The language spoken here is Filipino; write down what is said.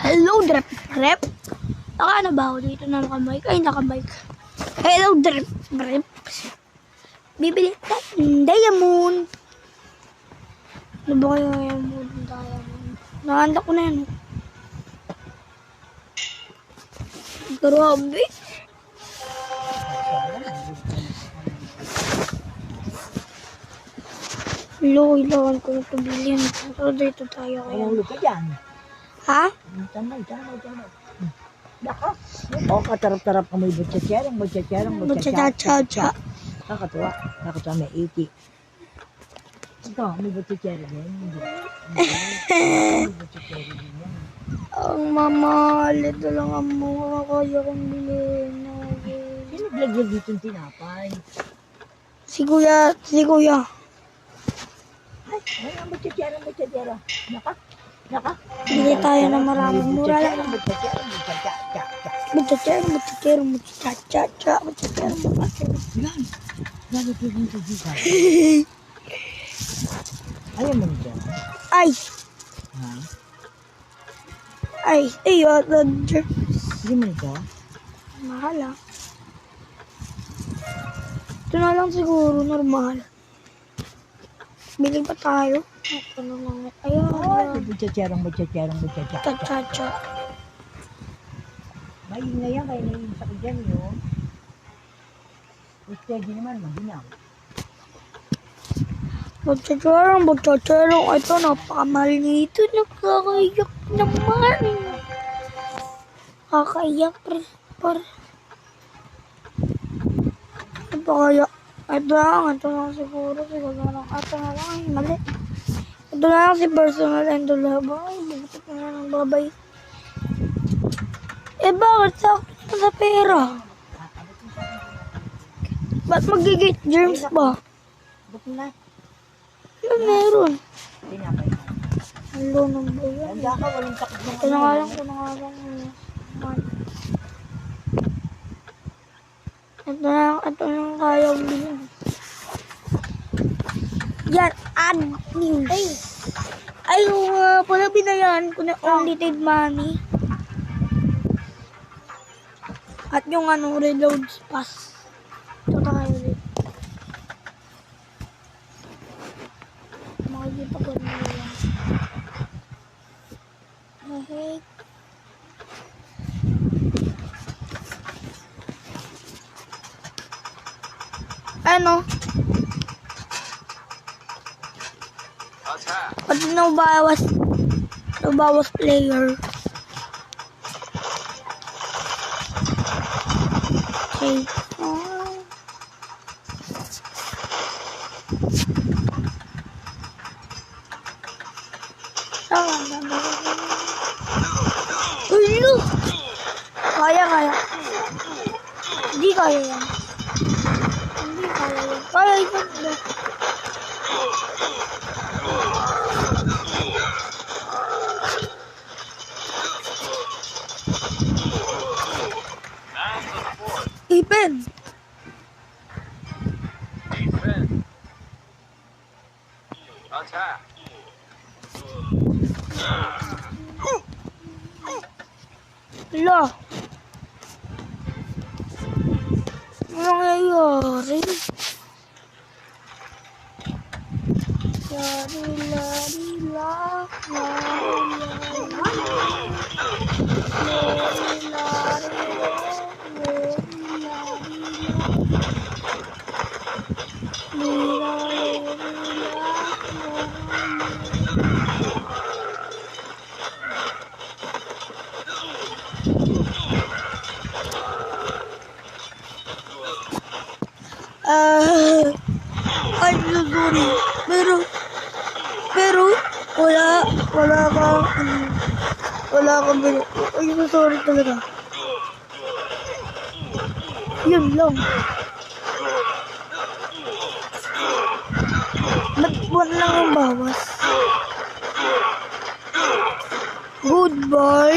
Hello, Drip Rep. Naka ba ako dito na naka-mic? Ay, naka-mic. Hello, Drip Rep. Bibili tayo diamond. Ano ba kayo diamond? Nakahanda ko na yan. Grabe. Hello, kailangan ko na ito bilhin. Pero dito tayo kaya. Mahulog ka dyan. Ha? Tamay. Naka. O, katarap-tarap ka may butsatyarang. Cha-cha-cha. Nakakatuwa. May 80. Ito, may butsatyarang yan. May butsatyarang yan. Ang mamahal. Ito lang ang mura kaya kong bilhin. Sino naglag dito yung tinapay? Si Kuya. Ay, ang butsatyarang. Naka. Bili tayo na maraming mura lang. Butsatyarang. Cha-cha-cha. Yan. Gano'n po yung tubigan. Ayaw mo nito? Ay! Ha? Ay! Ayun! Hindi mo nito? Mahal ah. Ito na lang siguro, normal. Bili pa tayo. Ito na lang. Ayan. Butsatyarang. Cha-cha-cha. Maingay yan, kaya naiinsa ko dyan yun. Steady naman, maginaw. Butsatyarang. Ito, napakamahal nito. Nakakaiyak naman. Nakakaiyak. Ito kaya. Ito lang siguro. Ito na lang. Ay, mali. Ito na lang si personal and labo. Ay, bubutot na lang ng babay. Bakit sa akin sa pera? Ba't magigit germs ba? Ba't na? Ano meron? Tinapay na. Halo ng buwan. Handa ka, walang takot na. Ito na nga lang. Ito na lang kaya bilhin. Yan, add news. Ay, pala binayan ko na unlimited money. At yung reload pass. Ito tayo ulit. Makikita ko na yan. Okay. Ano? Pag nabawas player. Okay. Kaya. Hindi kaya yan. Kaya ito. Ipin. Attack. Hala. Ano nangyayari? Ay, sorry. Pero, wala kang ay, sorry talaga. Yun lang. Ba't buwan lang ang bawas? Goodbye.